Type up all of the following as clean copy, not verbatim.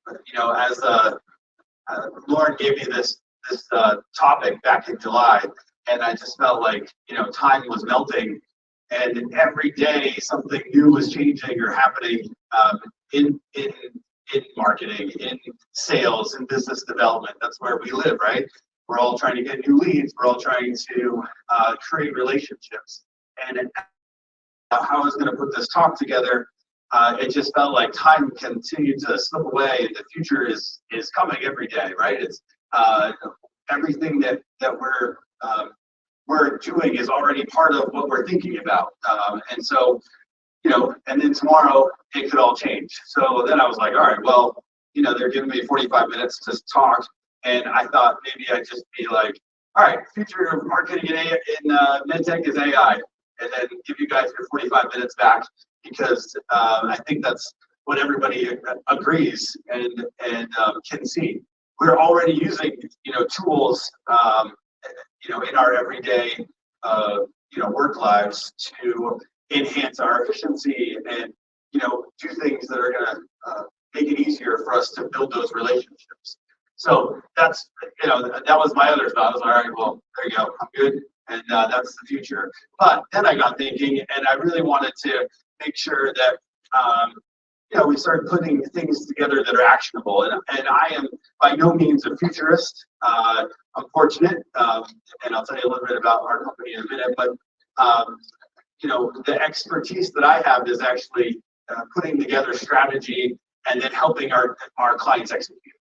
as Lauren gave me this topic back in July, and I just felt like time was melting, and every day something new was changing or happening in marketing, in sales, in business development. That's where we live, right? We're all trying to get new leads. We're all trying to create relationships. And how I was going to put this talk together, it just felt like time continued to slip away. The future is coming every day, right? It's everything that we're doing is already part of what we're thinking about. And so, and then tomorrow it could all change. So then I was like, all right, well, they're giving me 45 minutes to talk. And I thought maybe I'd just be like, all right, future of marketing in MedTech is AI. And then give you guys your 45 minutes back, because I think that's what everybody agrees and can see. We're already using, tools, in our everyday, work lives to enhance our efficiency and, do things that are going to make it easier for us to build those relationships. So that's, that was my other thought. I was like, all right, well, there you go, I'm good. And that's the future. But then I got thinking, and I really wanted to make sure that, we started putting things together that are actionable. And I am by no means a futurist. I'm fortunate, and I'll tell you a little bit about our company in a minute. But, the expertise that I have is actually putting together strategy and then helping our clients execute.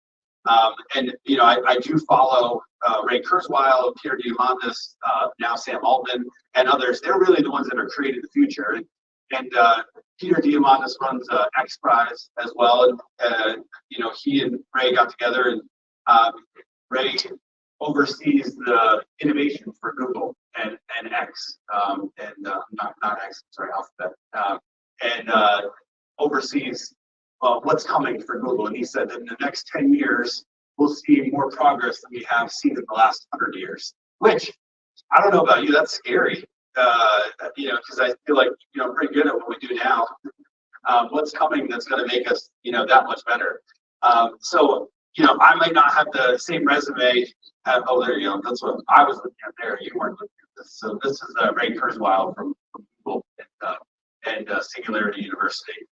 I do follow Ray Kurzweil, Peter Diamandis, now Sam Altman, and others. They're really the ones that are creating the future. And Peter Diamandis runs X Prize as well. And, he and Ray got together, and Ray oversees the innovation for Google and X, not X, sorry, Alphabet, and oversees what's coming for Google. And he said that in the next 10 years, we'll see more progress than we have seen in the last 100 years, which I don't know about you, that's scary, because I feel like, pretty good at what we do now. What's coming that's going to make us, that much better. So, I might not have the same resume. Oh, there you go. That's what I was looking at there. You weren't looking at this. So this is Ray Kurzweil from Google and Singularity University.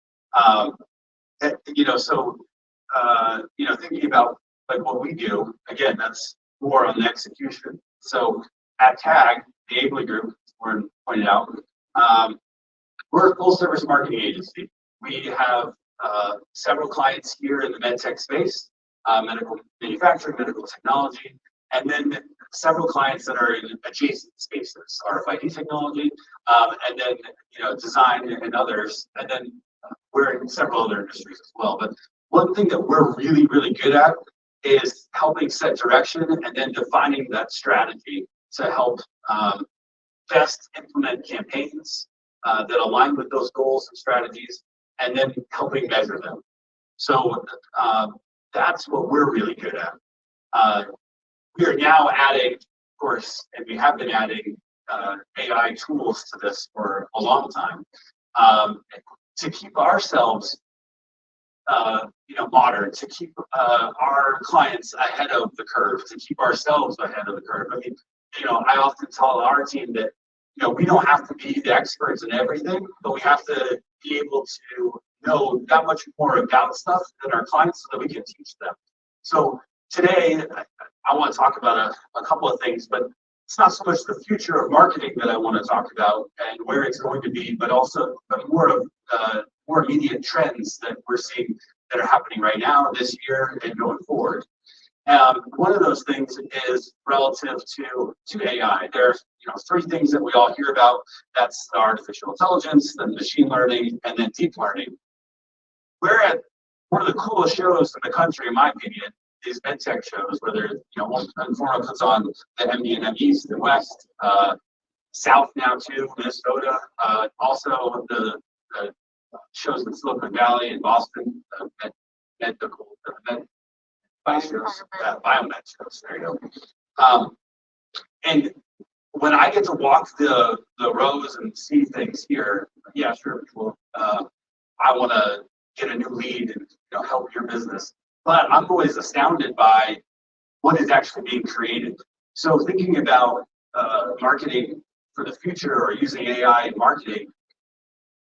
Thinking about like what we do, again, that's more on the execution. So at TAG, the Abley Group, as Warren pointed out, we're a full service marketing agency. We have several clients here in the MedTech space, medical manufacturing, medical technology, and then several clients that are in adjacent spaces, RFID technology, and then design and others, and then we're in several other industries as well. But one thing that we're really, really good at is helping set direction and then defining that strategy to help best implement campaigns that align with those goals and strategies, and then helping measure them. So that's what we're really good at. We are now adding, of course, and we have been adding AI tools to this for a long time to keep ourselves modern, to keep our clients ahead of the curve, to keep ourselves ahead of the curve. I mean, I often tell our team that, we don't have to be the experts in everything, but we have to be able to know that much more about stuff than our clients so that we can teach them. So today, I want to talk about a couple of things, but it's not so much the future of marketing that I want to talk about and where it's going to be, but also more of more immediate trends that we're seeing that are happening right now, this year, and going forward. One of those things is relative to AI. There's three things that we all hear about. That's artificial intelligence, then machine learning, and then deep learning. We're at one of the coolest shows in the country, in my opinion, these MedTech shows, where there's, Informa puts on the MD&M East and West, South now too, Minnesota, also the shows in Silicon Valley and Boston, MedTech shows, biomed shows, there you go. And when I get to walk the rows and see things here, yeah, sure, well, I want to get a new lead and help your business. but I'm always astounded by what is actually being created. So thinking about marketing for the future or using AI in marketing,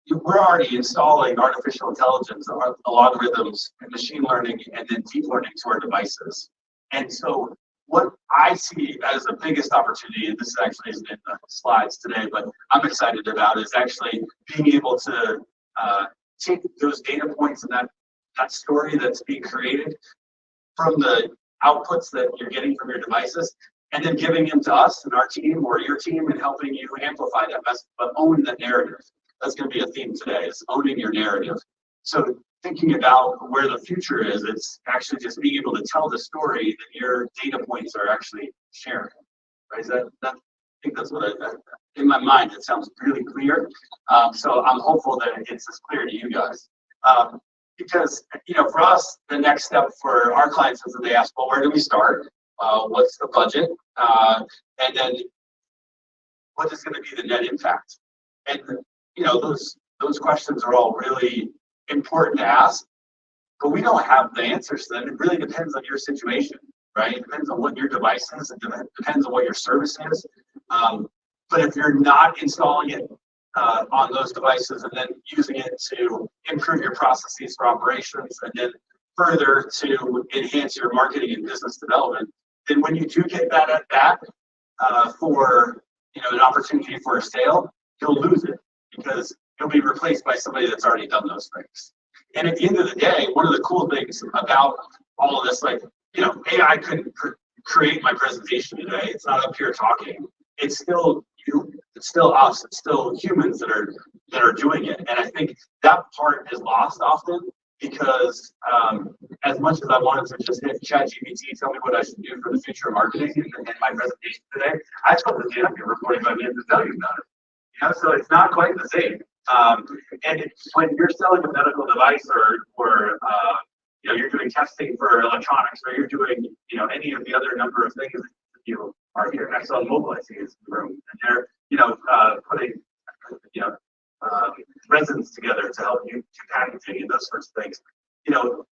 we're already installing artificial intelligence, algorithms, and machine learning, and then deep learning to our devices. And so what I see as the biggest opportunity, and this actually isn't in the slides today, but I'm excited about, is actually being able to take those data points and that story that's being created from the outputs that you're getting from your devices, and then giving them to us and our team or your team and helping you amplify that message, but own the narrative. That's going to be a theme today, is owning your narrative. So thinking about where the future is, it's actually just being able to tell the story that your data points are actually sharing. Right? I think that's what in my mind, it sounds really clear. So I'm hopeful that it's as clear to you guys. Because, for us, the next step for our clients is that they ask, well, where do we start? What's the budget? And then what is going to be the net impact? And those questions are all really important to ask, but we don't have the answers to them. It really depends on your situation, right? It depends on what your device is. It depends on what your service is. But if you're not installing it on those devices and then using it to improve your processes for operations and then further to enhance your marketing and business development, then when you do get that at bat for an opportunity for a sale, you'll lose it because you'll be replaced by somebody that's already done those things. And at the end of the day, one of the cool things about all of this, AI couldn't create my presentation today. It's not up here talking. It's still you. It's still us. It's still humans that are doing it. And I think that part is lost often because as much as I wanted to just hit ChatGPT, tell me what I should do for the future of marketing and my presentation today, I told the GM you're recording my minutes to tell you about it. So it's not quite the same. And when you're selling a medical device or you're doing testing for electronics or you're doing any of the other number of things that you are here. Exxon Mobil, I see, is in the room, and they're putting resins together to help you do packaging and those sorts of things.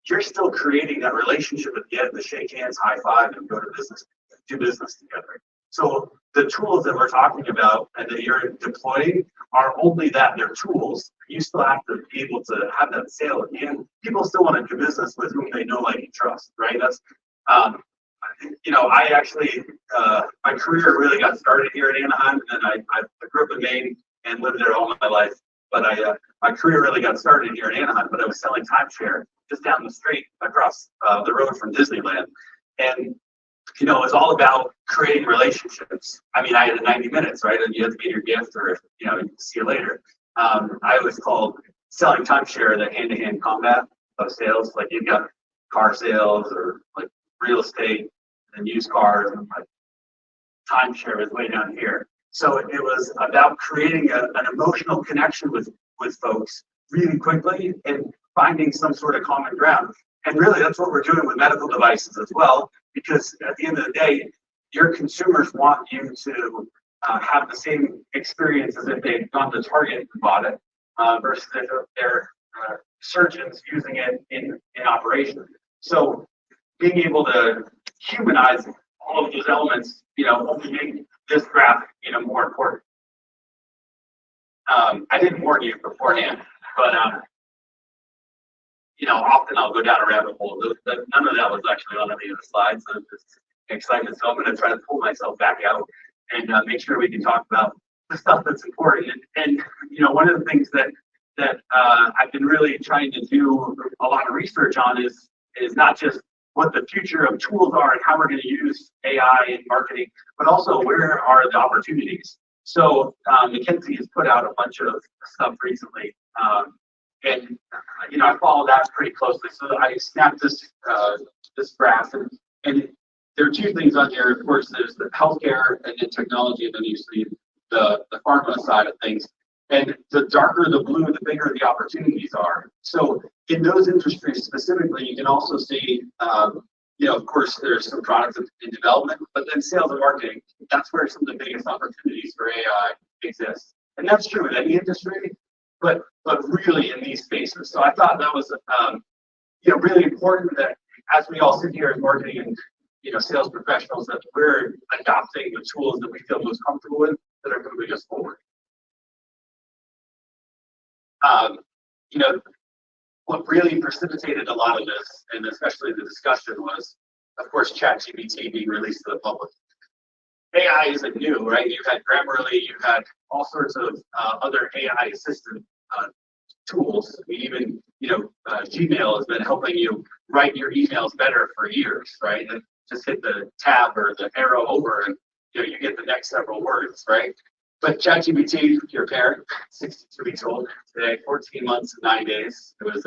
You're still creating that relationship at the end to shake hands, high five, and go to business, do business together. So the tools that we're talking about and that you're deploying are only that. They're tools. You still have to be able to have that sale at the end. People still want to do business with whom they know, like, and trust, right? That's, I actually, my career really got started here in Anaheim, and then I grew up in Maine and lived there all my life. But my career really got started here in Anaheim, but I was selling timeshare just down the street across the road from Disneyland. And it's all about creating relationships. I mean, I had 90 minutes, right? And you have to get your gift or, see you later. I always called selling timeshare the hand-to-hand combat of sales. Like, you've got car sales or like real estate and used cars, and like timeshare is way down here. So it was about creating an emotional connection with folks really quickly and finding some sort of common ground. And really, that's what we're doing with medical devices as well, because at the end of the day, your consumers want you to have the same experience as if they'd gone to Target and bought it versus if they're surgeons using it in operation. So being able to humanize all of those elements, only make this graph, more important. I didn't warn you beforehand, but often I'll go down a rabbit hole. None of that was actually on any of the slides. So I'm just excited. So I'm going to try to pull myself back out and make sure we can talk about the stuff that's important. And one of the things that I've been really trying to do a lot of research on is not just what the future of tools are and how we're going to use AI in marketing, but also where are the opportunities. So McKinsey has put out a bunch of stuff recently. And I follow that pretty closely. So I snapped this graph, and there are two things on here. Of course, there's the healthcare and then technology, and then you see the pharma side of things. And the darker the blue, the bigger the opportunities are. So in those industries specifically, you can also see, of course, there's some products in development, but then sales and marketing, that's where some of the biggest opportunities for AI exist. And that's true in any industry, but really in these spaces. So I thought that was really important that as we all sit here as marketing and sales professionals, that we're adopting the tools that we feel most comfortable with that are moving us forward. You know, what really precipitated a lot of this, and especially the discussion, was, of course, ChatGPT being released to the public. AI isn't new, right? You've had Grammarly, you've had all sorts of other AI assistant tools. I mean, even Gmail has been helping you write your emails better for years, right? And just hit the tab or the arrow over, and you get the next several words, right? But ChatGPT, your parent, 62 weeks old today, 14 months and 9 days. It was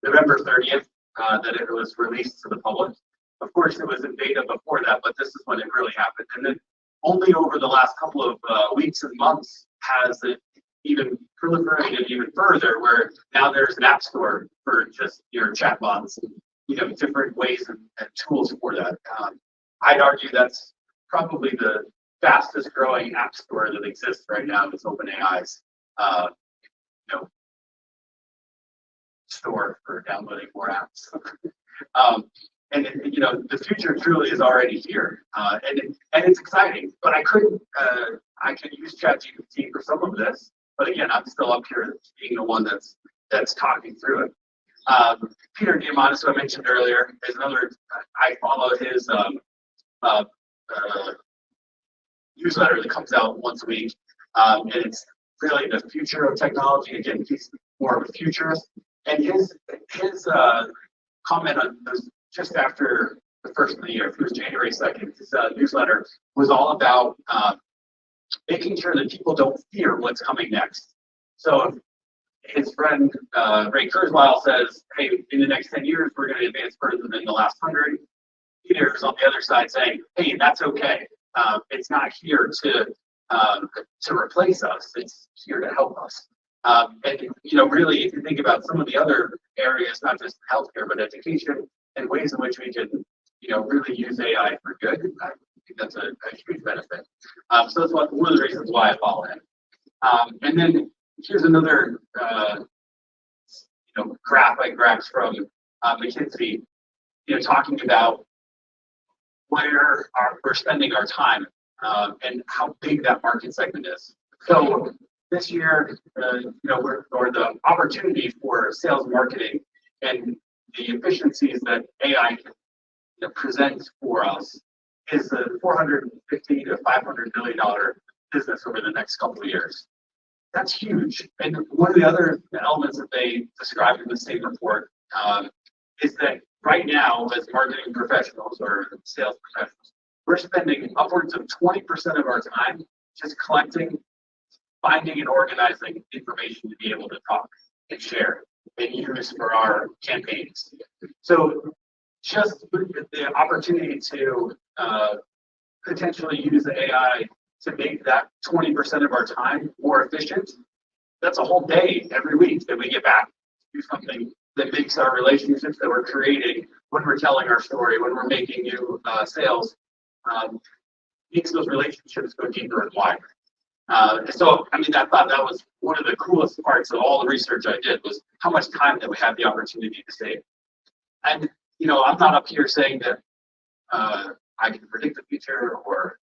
November 30th that it was released to the public. Of course, it was in beta before that, but this is when it really happened. And then only over the last couple of weeks and months has it even proliferated even further, where now there's an app store for just your chatbots and different ways and tools for that. I'd argue that's probably the fastest growing app store that exists right now is OpenAI's store for downloading more apps. And the future truly is already here, and it's exciting. But I could use ChatGPT for some of this, but again, I'm still up here being the one that's talking through it. Peter Diamandis, who I mentioned earlier, is another. I follow his newsletter that comes out once a week, and it's really the future of technology. Again, he's more of a futurist, and his comment on this just after the first of the year, it was January 2nd, his newsletter was all about making sure that people don't fear what's coming next. So his friend Ray Kurzweil says, hey, in the next 10 years, we're going to advance further than the last 100. Peter's on the other side saying, hey, that's okay. It's not here to replace us. It's here to help us. And really, if you think about some of the other areas, not just healthcare, but education, and ways in which we can, really use AI for good, I think that's a huge benefit. So that's one of the reasons why I follow him. And then here's another, graph I grabbed from McKinsey, talking about where we're spending our time and how big that market segment is. So this year, the opportunity for sales and marketing and the efficiencies that AI can present for us is a $450 to $500 million business over the next couple of years. That's huge. And one of the other elements that they described in the same report is that right now, as marketing professionals or sales professionals, we're spending upwards of 20% of our time just collecting, finding, and organizing information to be able to talk and share and use for our campaigns. So just the opportunity to potentially use AI to make that 20% of our time more efficient, that's a whole day every week that we get back to do something that makes our relationships that we're creating when we're telling our story, when we're making new sales, makes those relationships go deeper and wider. So, I thought that was one of the coolest parts of all the research I did, was how much time that we have the opportunity to save. And, I'm not up here saying that I can predict the future or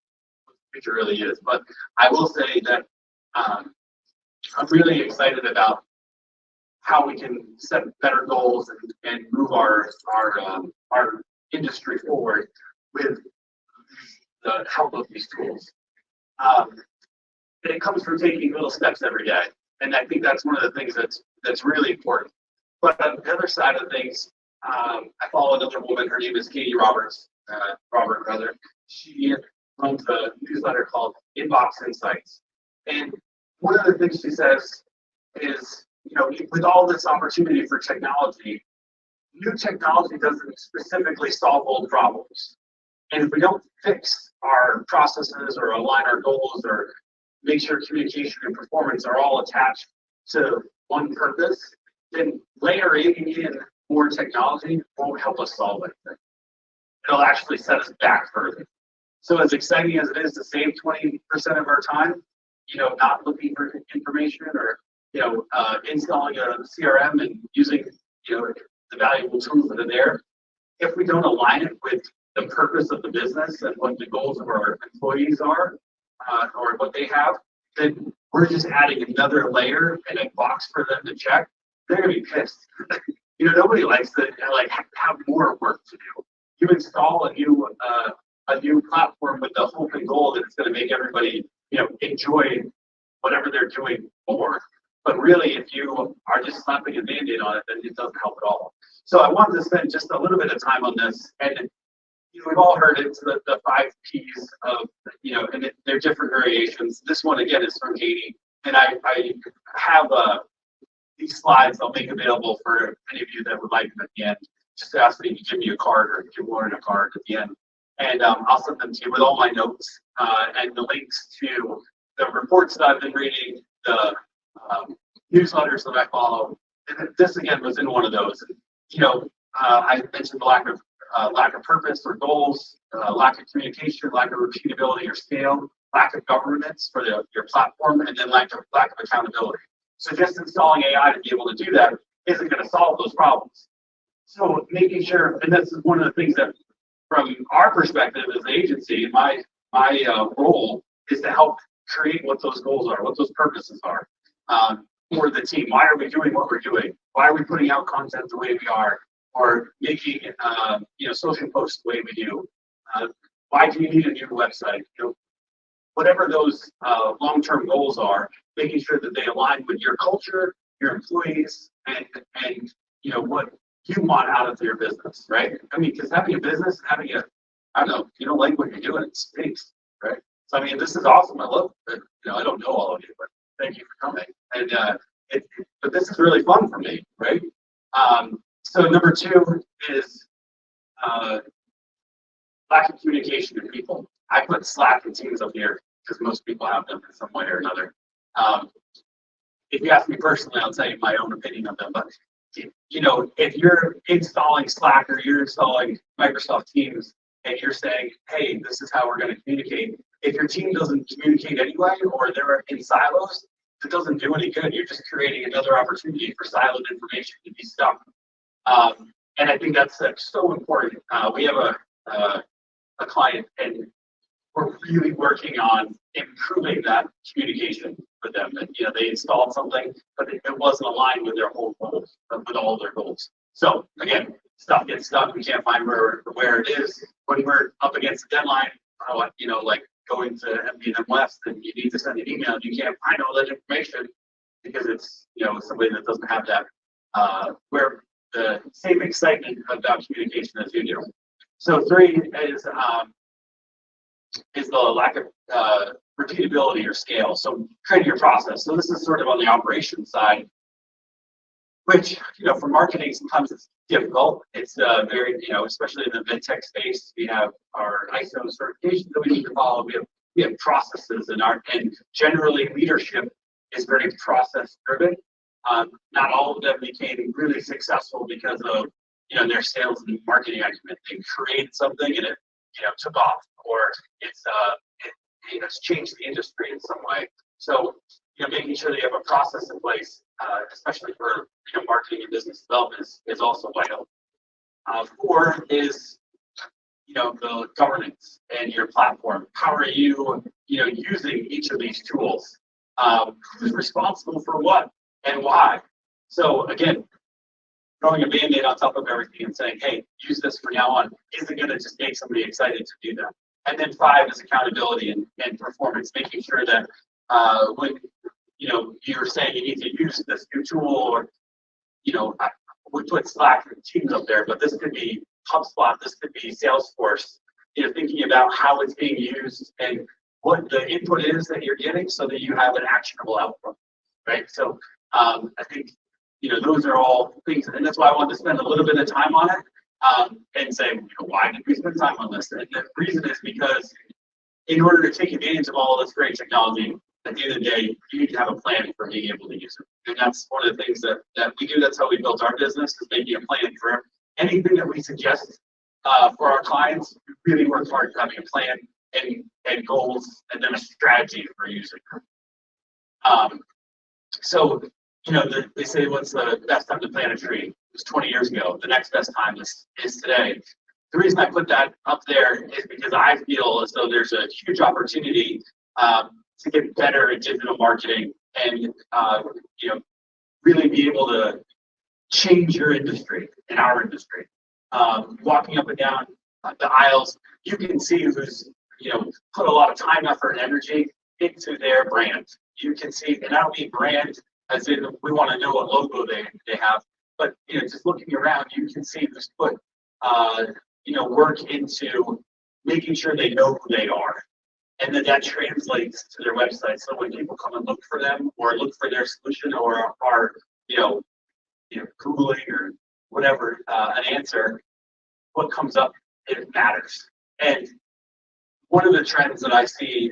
what the future really is, but I will say that I'm really excited about how we can set better goals and move our industry forward with the help of these tools. And it comes from taking little steps every day, and I think that's one of the things that's really important. But on the other side of things, I follow another woman. Her name is Katie Roberts. She runs a newsletter called Inbox Insights, and one of the things she says is, with all this opportunity for technology, new technology doesn't specifically solve old problems. And if we don't fix our processes or align our goals or make sure communication and performance are all attached to one purpose, then layering in more technology won't help us solve anything. It'll actually set us back further. So as exciting as it is to save 20% of our time, not looking for information or, installing a CRM and using, the valuable tools that are there, if we don't align it with the purpose of the business and what the goals of our employees are, or what they have, then we're just adding another layer and a box for them to check. They're gonna be pissed. Nobody likes to have more work to do. You install a new platform with the hope and goal that it's going to make everybody enjoy whatever they're doing more. But really, if you are just slapping a Band-Aid on it, then it doesn't help at all. So I wanted to spend just a little bit of time on this, and we've all heard it's the 5 Ps of and they're different variations. This one again is from Katie, and I have these slides I'll make available for any of you that would like them at the end. Just ask that you give me a card or give Lauren a card at the end. And I'll send them to you with all my notes and the links to the reports that I've been reading, the newsletters that I follow. And this again was in one of those. I mentioned the lack of purpose or goals, lack of communication, lack of repeatability or scale, lack of governance for your platform, and then lack of accountability. So just installing AI to be able to do that isn't going to solve those problems. So making sure, and this is one of the things that, from our perspective as an agency, my role is to help create what those goals are, what those purposes are for the team. Why are we doing what we're doing? Why are we putting out content the way we are, or making social posts the way we do? Why do you need a new website? Whatever those long-term goals are, making sure that they align with your culture, your employees, and what you want out of your business, right? I mean, because having a business, I don't know, you don't like what you're doing, it stinks, right? So I mean, this is awesome. I love it. I don't know all of you, but thank you for coming. And but this is really fun for me, right? So number 2 is lack of communication with people. I put Slack and Teams up here because most people have them in some way or another. If you ask me personally, I'll tell you my own opinion of them. But if you're installing Slack or you're installing Microsoft Teams and you're saying, hey, this is how we're going to communicate, if your team doesn't communicate anyway, or they're in silos, it doesn't do any good. You're just creating another opportunity for siloed information to be stuck. And I think that's so important. We have a client, and we're really working on improving that communication with them. And they installed something, but it wasn't aligned with their whole goals, with all their goals. So again, stuff gets stuck. We can't find where it is. When we're up against a deadline, like going to MD&M West, and you need to send an email, and you can't find all that information because it's somebody that doesn't have that where the same excitement about communication as you do. So 3 is the lack of repeatability or scale. So creating your process. So this is sort of on the operations side, which for marketing sometimes it's difficult. It's very especially in the MedTech space, we have our ISO certifications that we need to follow. We have processes and generally leadership is very process driven. Not all of them became really successful because of their sales and marketing acumen. They created something and it took off, or it's changed the industry in some way. So making sure that you have a process in place, especially for marketing and business development, is also vital. 4 is the governance and your platform. How are you using each of these tools? Who's responsible for what and why? So again, throwing a Band-Aid on top of everything and saying, hey, use this from now on, isn't going to just make somebody excited to do that. And then 5 is accountability and performance, making sure that when you're saying you need to use this new tool, or we put Slack and Teams up there, but this could be HubSpot, this could be Salesforce, thinking about how it's being used and what the input is that you're getting so that you have an actionable output, right? So I think those are all things, and that's why I wanted to spend a little bit of time on it and say, why did we spend time on this? And the reason is because in order to take advantage of all this great technology, at the end of the day, you need to have a plan for being able to use it. And that's one of the things that we do. That's how we built our business, is making a plan for anything that we suggest for our clients. We really work hard at having a plan and goals, and then a strategy for using them. So They say what's the best time to plant a tree? It was 20 years ago. The next best time is today. The reason I put that up there is because I feel as though there's a huge opportunity to get better at digital marketing and really be able to change your industry and our industry. Walking up and down the aisles, you can see who's put a lot of time, effort, and energy into their brand. You can see, and I don't mean brand as in we want to know what logo they have, but just looking around, you can see who's put work into making sure they know who they are, and then that translates to their website. So when people come and look for them or look for their solution or are Googling or whatever an answer, what comes up, it matters. And one of the trends that I see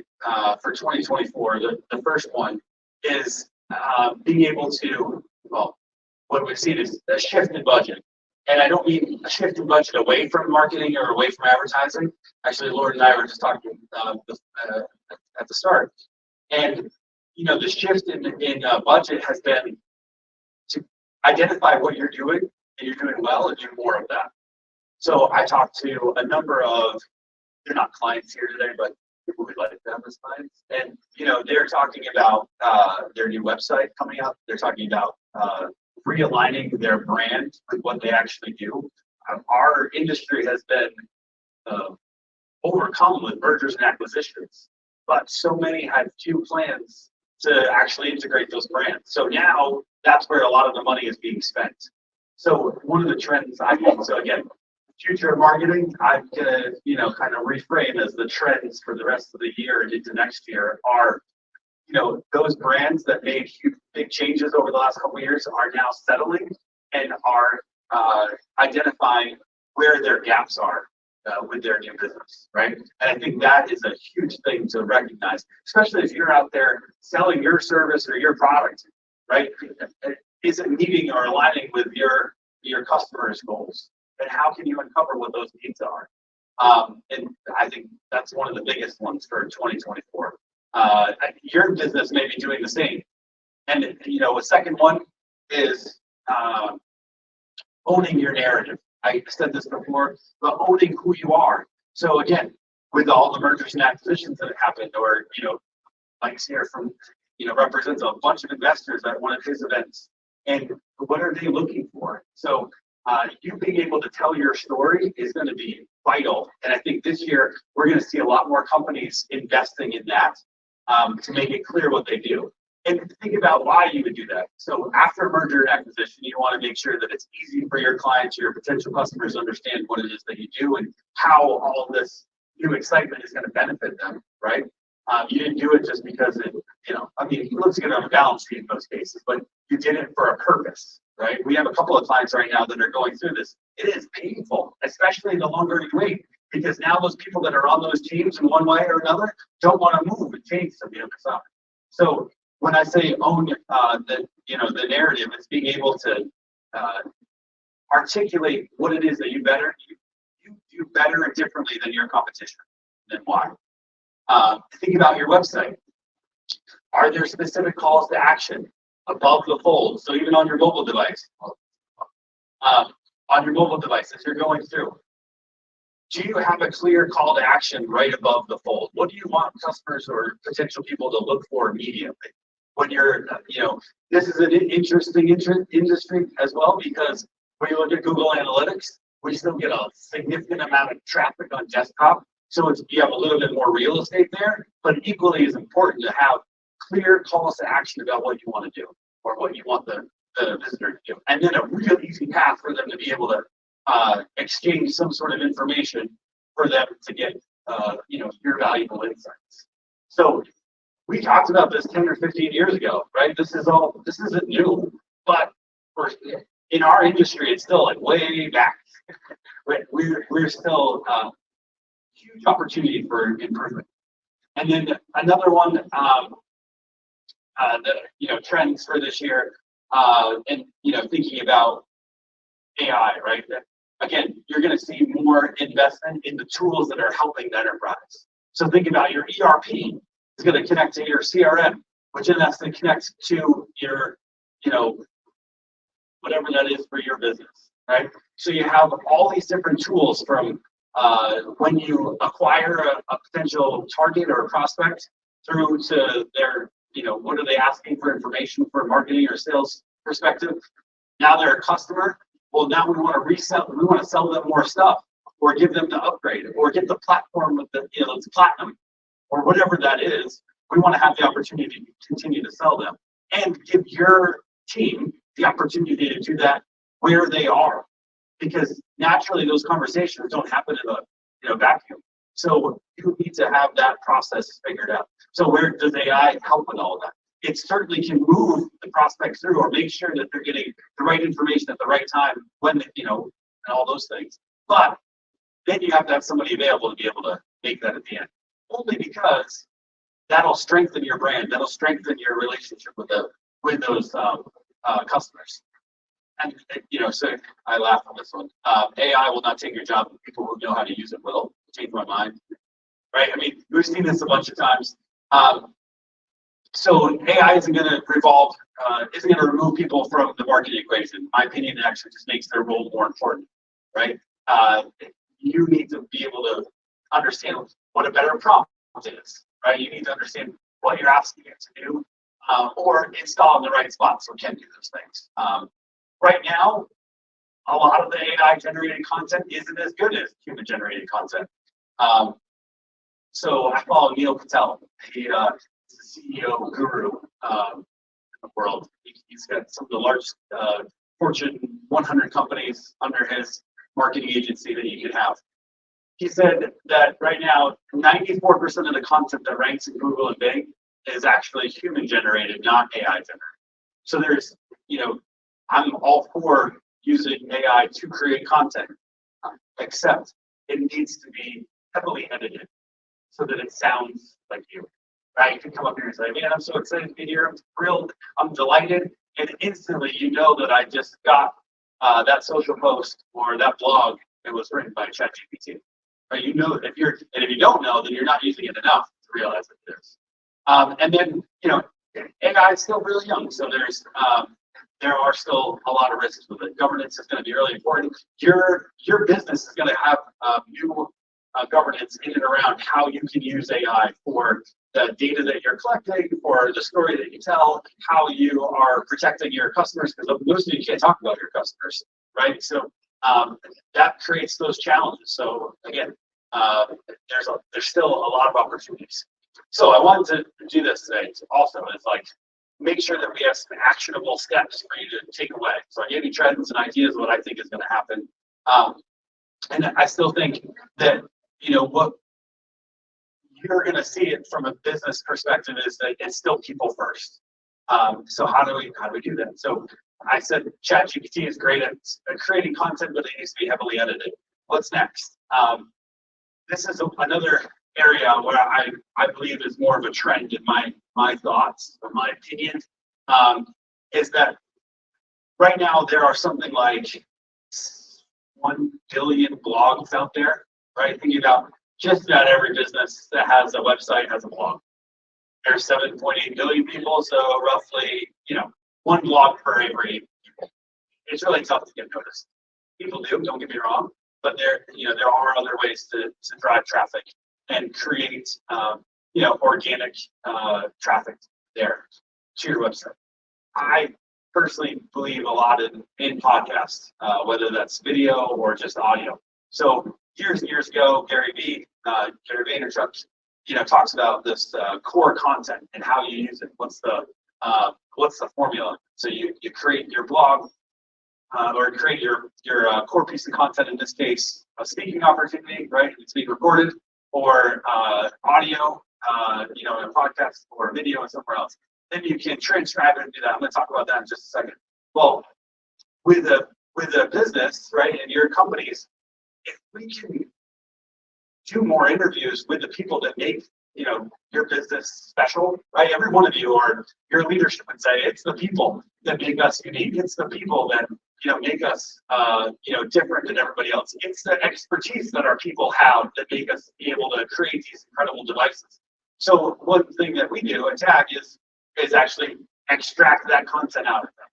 for 2024, the first one is being able to, what we've seen is a shift in budget. And I don't mean a shift in budget away from marketing or away from advertising. Actually, Lauren and I were just talking at the start. And, the shift in budget has been to identify what you're doing and you're doing well and do more of that. So I talked to a number of, they're not clients here today, but people we'd like to have as clients. And, they're talking about their new website coming up. They're talking about realigning their brand with what they actually do. Our industry has been overcome with mergers and acquisitions, but so many had few plans to actually integrate those brands. So now that's where a lot of the money is being spent. So one of the trends I think, so again, future of marketing, I'm gonna, kind of reframe as the trends for the rest of the year and into next year are, those brands that made huge, big changes over the last couple of years are now settling and are identifying where their gaps are with their new business, right? And I think that is a huge thing to recognize, especially if you're out there selling your service or your product, right? Is it meeting or aligning with your customers' goals? And how can you uncover what those needs are? And I think that's one of the biggest ones for 2024. Your business may be doing the same. And, a second one is owning your narrative. I said this before, but owning who you are. So again, with all the mergers and acquisitions that have happened, or, Mike's here from, represents a bunch of investors at one of his events. And what are they looking for? So you being able to tell your story is going to be vital. And I think this year we're going to see a lot more companies investing in that to make it clear what they do. And think about why you would do that. So after a merger and acquisition, you want to make sure that it's easy for your clients, your potential customers to understand what it is that you do and how all this new excitement is going to benefit them, right? You didn't do it just because it looks good on a balance sheet in most cases, but you did it for a purpose, right? We have a couple of clients right now that are going through this. It is painful, especially the longer you wait, because now those people that are on those teams in one way or another don't want to move and change to the other side. So when I say own the narrative, it's being able to articulate what it is that you do better and differently than your competition, and why. Think about your website. Are there specific calls to action above the fold? So even on your mobile device, as you're going through, do you have a clear call to action right above the fold? What do you want customers or potential people to look for immediately? When you're, this is an interesting industry as well, because when you look at Google Analytics, we still get a significant amount of traffic on desktop. So you have a little bit more real estate there, but equally as important to have clear calls to action about what you want to do or what you want the visitor to do. And then a real easy path for them to be able to exchange some sort of information for them to get, your valuable insights. So we talked about this 10 or 15 years ago, right? This isn't new, but in our industry, it's still like way back. We're still huge opportunity for improvement. And then another one, trends for this year, and thinking about AI, right? Again, you're going to see more investment in the tools that are helping the enterprise. So think about your ERP is going to connect to your CRM, which then has to connect to your whatever that is for your business, right? So you have all these different tools from when you acquire a potential target or a prospect through to their, what are they asking for information for marketing or sales perspective? Now they're a customer. Well, now we want to resell, we want to sell them more stuff or give them the upgrade or get the platform with the, it's platinum or whatever that is. We want to have the opportunity to continue to sell them and give your team the opportunity to do that where they are, because naturally those conversations don't happen in a vacuum. So you need to have that process figured out. So where does AI help with all of that? It certainly can move the prospects through or make sure that they're getting the right information at the right time when, and all those things. But then you have to have somebody available to be able to make that at the end. Only because that'll strengthen your brand. That'll strengthen your relationship with those customers. And so I laugh on this one. AI will not take your job. People who know how to use it will. Change my mind, right? I mean, we've seen this a bunch of times. So AI isn't going to isn't going to remove people from the marketing equation. In my opinion, it actually just makes their role more important, right? You need to be able to understand what a better prompt is, right? You need to understand what you're asking it to do, or install in the right spot so it can do those things. Right now, a lot of the AI-generated content isn't as good as human-generated content. So I follow Neil Patel. He's the CEO guru in the world. He's got some of the largest Fortune 100 companies under his marketing agency that you could have. He said that right now, 94% of the content that ranks in Google and Bing is actually human-generated, not AI-generated. So there's, I'm all for using AI to create content, except it needs to be heavily edited so that it sounds like you, right? You can come up here and say, man, I'm so excited to be here. I'm thrilled. I'm delighted. And instantly you know that I just got that social post or that blog that was written by ChatGPT. Right? If you don't know, then you're not using it enough to realize that it is. And then, AI is still really young. So there are still a lot of risks with it. Governance is going to be really important. Your business is going to have new governance in and around how you can use AI for the data that you're collecting, for the story that you tell, how you are protecting your customers, because most of you can't talk about your customers, right? So that creates those challenges. So again, there's still a lot of opportunities. So I wanted to do this today also. It's like, make sure that we have some actionable steps for you to take away. So I gave you trends and ideas of what I think is going to happen. And I still think that, what you're going to see it from a business perspective is that it's still people first. So how do we do that? So I said ChatGPT is great at creating content, but it needs to be heavily edited. What's next? This is another area where I believe is more of a trend in my thoughts, or my opinion, is that right now there are something like 1 billion blogs out there, right? Thinking about just about every business that has a website has a blog. There's 7.8 billion people, so roughly, one blog per every people. It's really tough to get noticed. People do, don't get me wrong, but there are other ways to drive traffic and create, organic traffic there to your website. I personally believe a lot in podcasts, whether that's video or just audio. So years and years ago, Gary Vaynerchuk, talks about this core content and how you use it. What's the formula? So you create your blog or create your core piece of content. In this case, a speaking opportunity, right? It's being recorded, or audio, in a podcast, or video or somewhere else. Then you can transcribe it and do that. I'm going to talk about that in just a second. Well, with a business, right, and your companies, if we can do more interviews with the people that make your business special, right? Every one of you, or your leadership would say, it's the people that make us unique. It's the people that make us different than everybody else. It's the expertise that our people have that make us be able to create these incredible devices. So one thing that we do at TAG is actually extract that content out of them.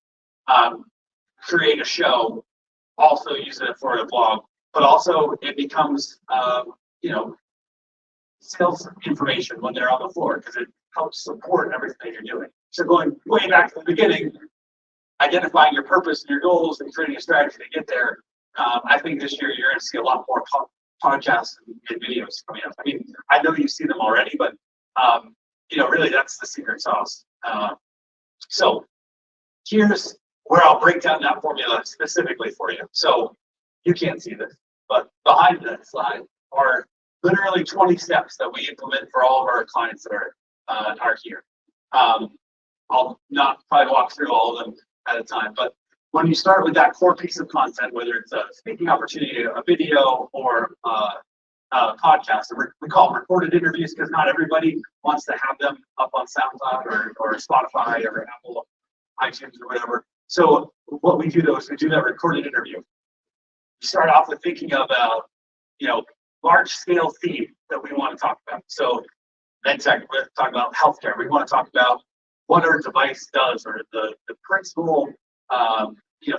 create a show, also use it for a blog, but also it becomes, sales information when they're on the floor because it helps support everything you're doing. So going way back to the beginning, identifying your purpose and your goals and creating a strategy to get there. I think this year you're going to see a lot more podcasts and videos coming up. I mean, I know you see them already, but really that's the secret sauce. So here's where I'll break down that formula specifically for you. So you can't see this, but behind that slide are literally 20 steps that we implement for all of our clients that are here. I'll not probably walk through all of them at a time, but when you start with that core piece of content, whether it's a speaking opportunity, a video, or a podcast, we call them recorded interviews because not everybody wants to have them up on SoundCloud or Spotify or Apple iTunes or whatever. So what we do though is we do that recorded interview. You start off with thinking of large scale theme that we want to talk about. So MedTech, we're talking about healthcare. We want to talk about what our device does or the principal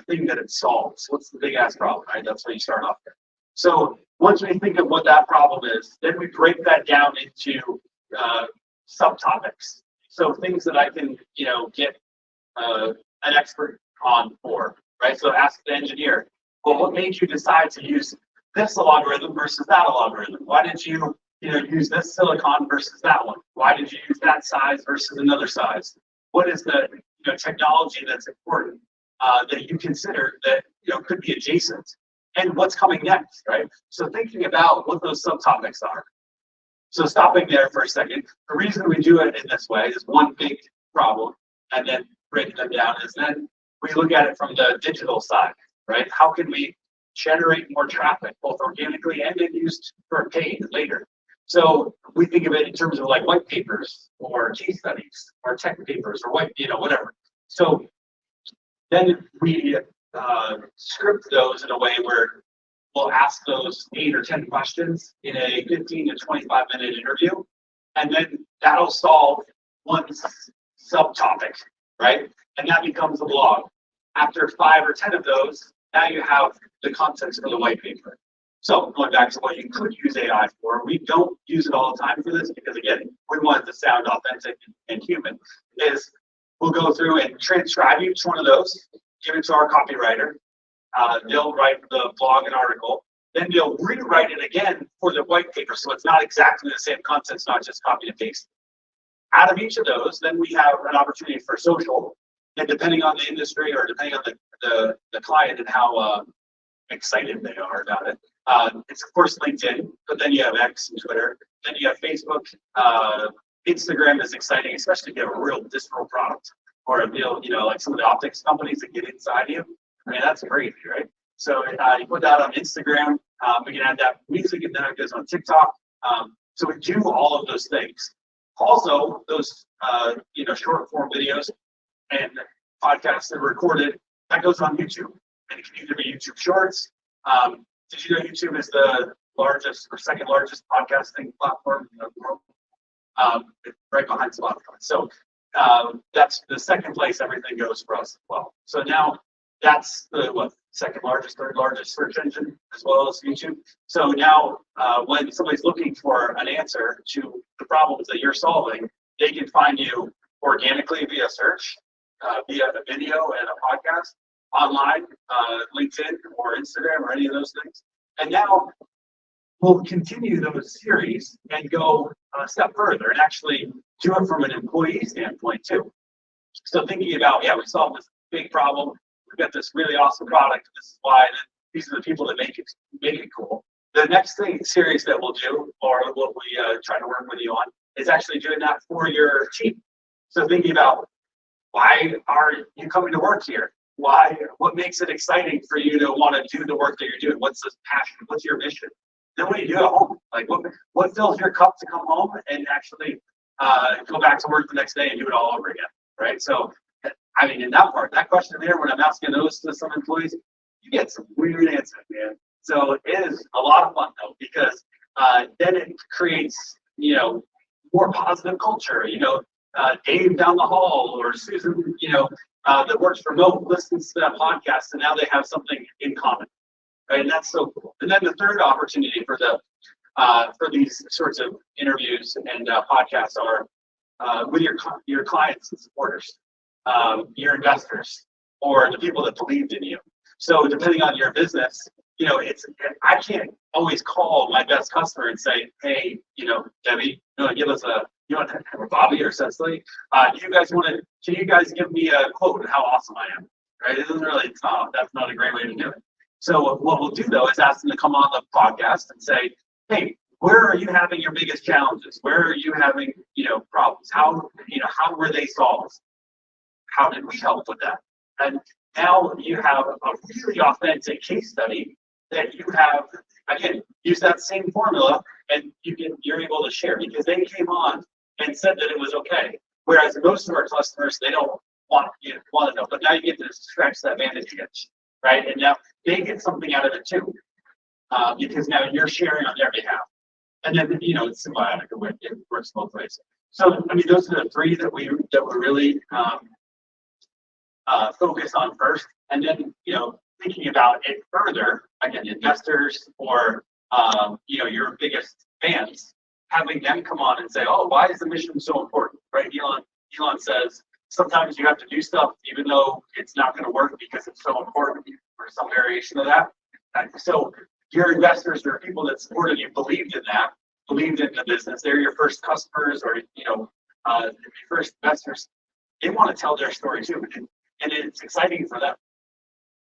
thing that it solves. What's the big ass problem, right? That's where you start off there. So once we think of what that problem is, then we break that down into subtopics. So things that I can, get an expert on for, right? So ask the engineer, well, what made you decide to use this algorithm versus that algorithm? Why did you, use this silicon versus that one? Why did you use that size versus another size? What is the technology that's important that you consider that could be adjacent? And what's coming next, right? So thinking about what those subtopics are. So stopping there for a second, the reason we do it in this way is one big problem, and then breaking them down is then we look at it from the digital side, right? How can we generate more traffic, both organically and then used for paid later? So we think of it in terms of like white papers or case studies or tech papers or whatever. So then we script those in a way where we'll ask those 8 or 10 questions in a 15 to 25-minute interview, and then that'll solve one subtopic, right? And that becomes a blog. After 5 or 10 of those, now you have the context for the white paper. So going back to what you could use AI for, we don't use it all the time for this because, again, we want it to sound authentic and human, is we'll go through and transcribe each one of those, give it to our copywriter. They'll write the blog and article. Then they'll rewrite it again for the white paper. So it's not exactly the same content, it's not just copy and paste. Out of each of those, then we have an opportunity for social. And depending on the industry or depending on the client and how excited they are about it, it's of course LinkedIn, but then you have X and Twitter. Then you have Facebook. Instagram is exciting, especially if you have a real visceral product or a real, like some of the optics companies that get inside you. I mean, that's crazy, right? So you put that on Instagram. We can add that music, and then it goes on TikTok. So we do all of those things. Also, those short form videos and podcasts that are recorded, that goes on YouTube. And it can either be YouTube Shorts. Did you know YouTube is the largest or second largest podcasting platform in the world? It's right behind Spotify. So that's the second place everything goes for us as well. So now that's the second largest, third largest search engine as well as YouTube. So now when somebody's looking for an answer to the problems that you're solving, they can find you organically via search, via a video and a podcast, online, LinkedIn or Instagram or any of those things. And now we'll continue those series and go a step further and actually do it from an employee standpoint too. So thinking about, we solved this big problem. We've got this really awesome product. This is why these are the people that make it cool. The next series that we'll do, or what we try to work with you on, is actually doing that for your team. So thinking about, why are you coming to work here? Why? What makes it exciting for you to want to do the work that you're doing? What's the passion? What's your mission? Then what do you do at home? Like what fills your cup to come home and actually go back to work the next day and do it all over again, right? So, I mean, in that part, that question there, when I'm asking those to some employees, you get some weird answers, man. So it is a lot of fun though, because then it creates, more positive culture. Dave down the hall or Susan, that works remote listens to that podcast, and now they have something in common, right? And that's so cool. And then the third opportunity for these sorts of interviews and podcasts are with your clients and supporters, your investors, or the people that believed in you. So depending on your business, I can't always call my best customer and say, hey, Debbie, or Bobby or Cecily, can you guys give me a quote on how awesome I am, right? That's not a great way to do it. So what we'll do though is ask them to come on the podcast and say, hey, where are you having your biggest challenges? Where are you having, problems? How were they solved? How did we help with that? And now you have a really authentic case study that you have, again, use that same formula and you're able to share because they came on and said that it was okay. Whereas most of our customers, they don't want to know, but now you get to scratch that vantage itch, right? And now they get something out of it too, because now you're sharing on their behalf. And then, it's symbiotic, it works both ways. So, those are the three that we really focus on first. And then, thinking about it further, again, investors or, your biggest fans, having them come on and say, oh, why is the mission so important, right? Elon says, sometimes you have to do stuff even though it's not going to work because it's so important, or some variation of that. So your investors or people that supported you believed in the business. They're your first customers or, your first investors. They want to tell their story too. And it's exciting for them.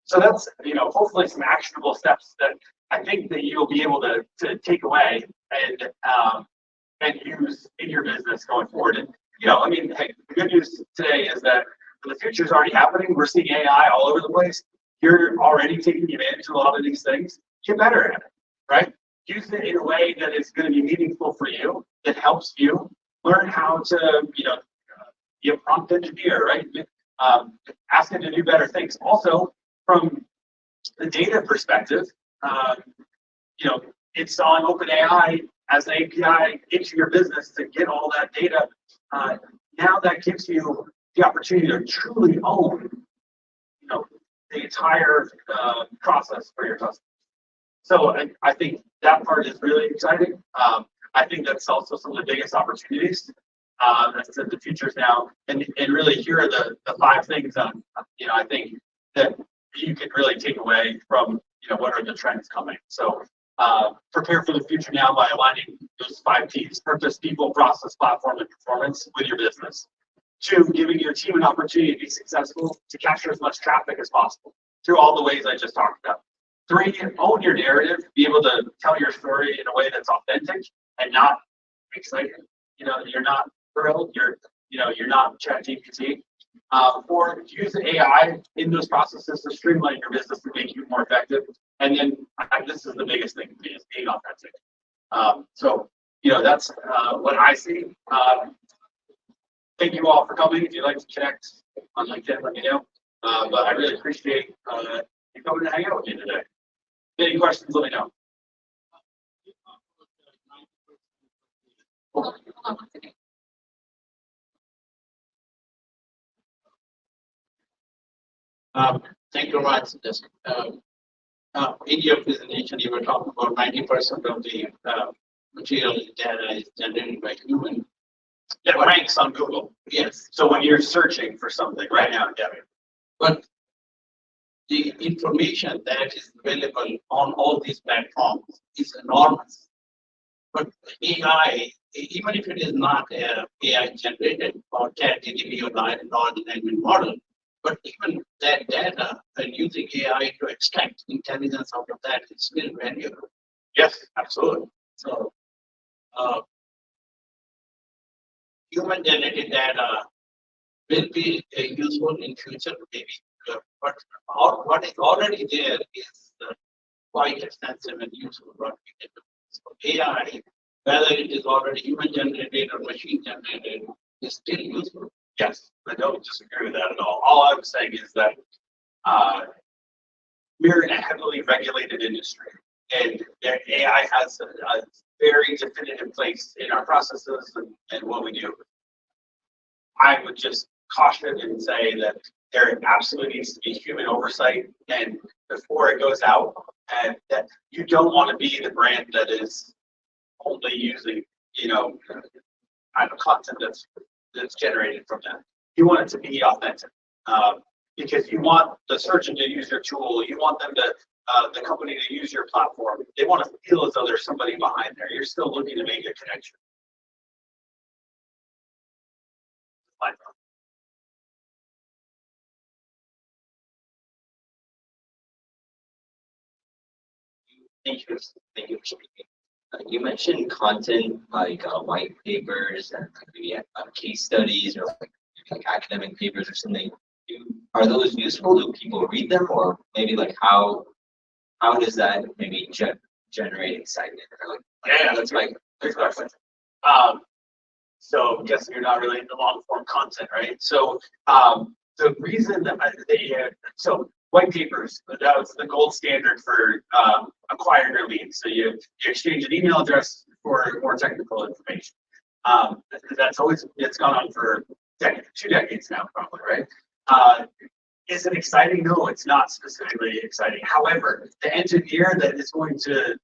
So that's, hopefully some actionable steps that I think that you'll be able to take away and use in your business going forward. And, hey, the good news today is that the future is already happening. We're seeing AI all over the place. You're already taking advantage of a lot of these things. Get better at it, right? Use it in a way that is going to be meaningful for you, that helps you learn how to, be a prompt engineer, right? Ask it to do better things. Also, from the data perspective, installing OpenAI as an API into your business to get all that data, now that gives you the opportunity to truly own, the entire process for your customers. So I think that part is really exciting. I think that's also some of the biggest opportunities. As I said, the future's now, and really here are the 5 things that, I think that you could really take away from, what are the trends coming. So prepare for the future now by aligning those 5 P's: purpose, people, process, platform, and performance with your business. 2, giving your team an opportunity to be successful, to capture as much traffic as possible through all the ways I just talked about. 3, own your narrative, be able to tell your story in a way that's authentic and not exciting. You're not thrilled, you're not ChatGPT. 4, use AI in those processes to streamline your business to make you more effective. And then this is the biggest thing for me, is being authentic. That's what I see. Thank you all for coming. If you'd like to connect on LinkedIn, let me know. But I really appreciate you coming to hang out with me today. Any questions, let me know. Hold on 1 second. Thank you very much. In your presentation, you were talking about 90% of the material data is generated by human. It ranks on Google. Yes. So when you're searching for something right now, Debbie. But the information that is available on all these platforms is enormous. But AI, even if it is not AI generated or ChatGPT or large language model, but even that data and using AI to extract intelligence out of that is still valuable. Yes, absolutely. So, human generated data will be useful in future, maybe, but what is already there is quite extensive and useful. What we can do. So AI, whether it is already human generated or machine generated, is still useful. Yes, I don't disagree with that at all. All I'm saying is that we're in a heavily regulated industry, and AI has a very definitive place in our processes and what we do. I would just caution and say that there absolutely needs to be human oversight and before it goes out, and that you don't want to be the brand that is only using, kind of content that's generated from that. You want it to be authentic, because you want the surgeon to use your tool. You want them to, the company to use your platform. They want to feel as though there's somebody behind there. You're still looking to make a connection. Thank you for speaking. You mentioned content like white papers and like maybe case studies or like academic papers or something. Are those useful? Do people read them, or maybe like how does that maybe generate excitement? Or like, Yeah, that's my great question. So I'm guessing you're not really into long form content, right? So the reason that so white papers, that was the gold standard for acquiring your leads. So you exchange an email address for more technical information. It's gone on for 2 decades now, probably, right? Is it exciting? No, it's not specifically exciting. However, the engineer that is going to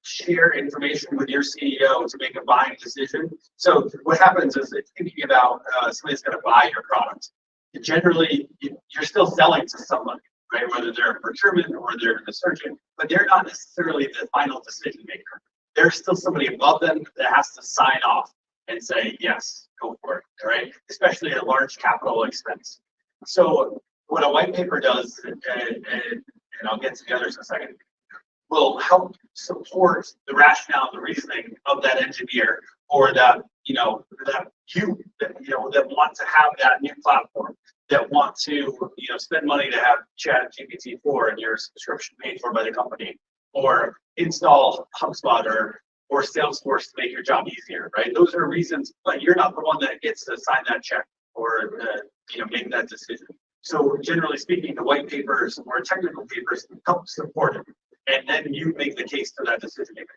share information with your CEO to make a buying decision. So what happens is it's thinking about somebody's going to buy your product. Generally, you're still selling to somebody, right? Whether they're a procurement or they're a surgeon, but they're not necessarily the final decision maker. There's still somebody above them that has to sign off and say, yes, go for it, right? Especially a large capital expense. So what a white paper does, and I'll get to the others in a second, will help support the rationale, the reasoning of that engineer, or that that want to have that new platform, that want to spend money to have ChatGPT-4 and your subscription paid for by the company, or install HubSpot or Salesforce to make your job easier, right? Those are reasons, but you're not the one that gets to sign that check or make that decision. So generally speaking, the white papers or technical papers help support it, and then you make the case to that decision maker.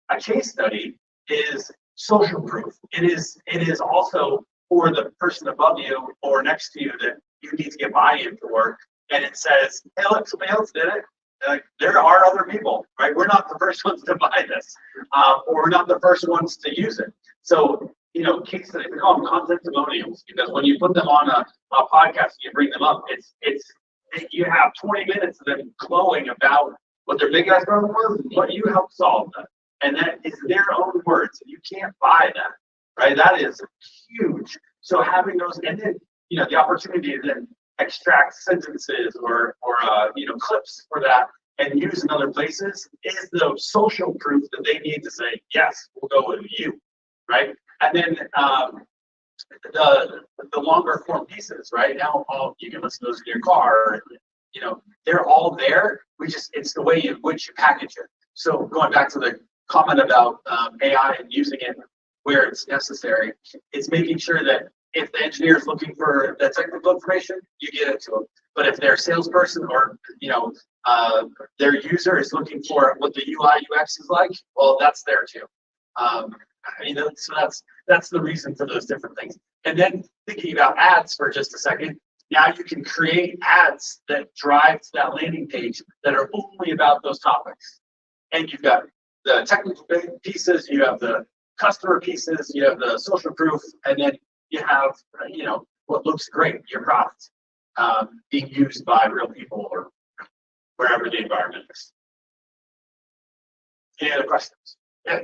A case study is social proof. It is also for the person above you or next to you that you need to get buy-in for, and it says, hey, look, somebody else did it. There are other people, right? We're not the first ones to buy this, or we're not the first ones to use it. So, case studies, we call them content testimonials, because when you put them on a podcast, you bring them up, you have 20 minutes of them glowing about what their big ass problem was and what you helped solve them. And that is their own words. You can't buy that, right? That is huge. So having those, and then, the opportunity to then extract sentences or clips for that and use in other places is the social proof that they need to say, yes, we'll go with you, right? And then the longer form pieces, right? Now you can listen to those in your car. They're all there. It's the way in which you package it. So going back to the comment about AI and using it where it's necessary, it's making sure that if the engineer is looking for the technical information, you get it to them. But if their salesperson or their user is looking for what the UI UX is like, well, that's there too. So that's the reason for those different things. And then thinking about ads for just a second, now you can create ads that drive to that landing page that are only about those topics. And you've got the technical pieces, you have the customer pieces, you have the social proof, and then you have what looks great, your product being used by real people or wherever the environment is. Any other questions? Yeah.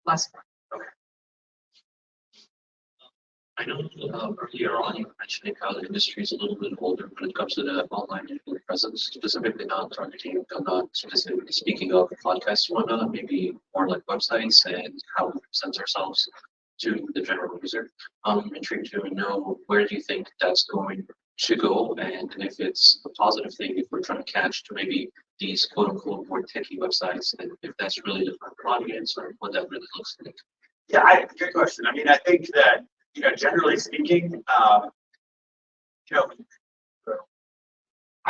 Last one. Okay. I know earlier on you mentioned how the industry is a little bit older when it comes to the online digital presence, specifically not targeting, not specifically speaking of podcasts and whatnot, maybe more like websites and how we present ourselves to the general user. I'm intrigued to know where do you think that's going to go, and if it's a positive thing if we're trying to catch to maybe these quote unquote more techie websites, and if that's really the audience or what that really looks like. Yeah, good question. I mean, I think that generally speaking, I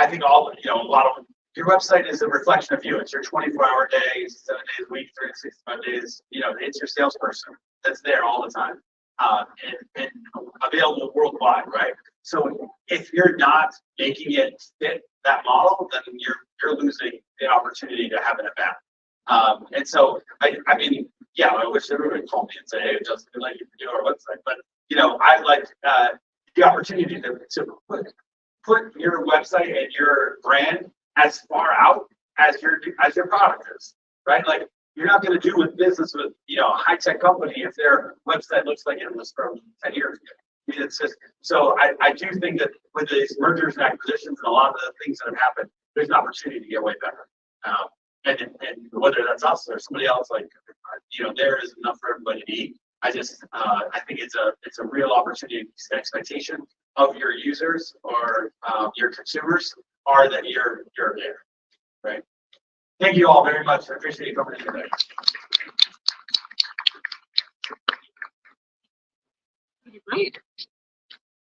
think a lot of your website is a reflection of you. It's your 24-hour day, 7 days a week, 365 days. It's your salesperson that's there all the time. and available worldwide, right? So if you're not making it fit that model, then you're losing the opportunity to have an event. And so I mean, yeah, I wish everybody called me and say, hey, Justin, we'd like you to do our website, but I'd like the opportunity to put your website and your brand as far out as your product is, right? Like you're not going to do business with a high tech company if their website looks like it was from 10 years ago. I mean, it's just so I do think that with these mergers and acquisitions and a lot of the things that have happened, there's an opportunity to get way better. And whether that's us or somebody else, like there is enough for everybody to eat. I think it's a real opportunity. The expectation of your users or your consumers are that you're there, right? Thank you all very much. I appreciate you coming in today. Great.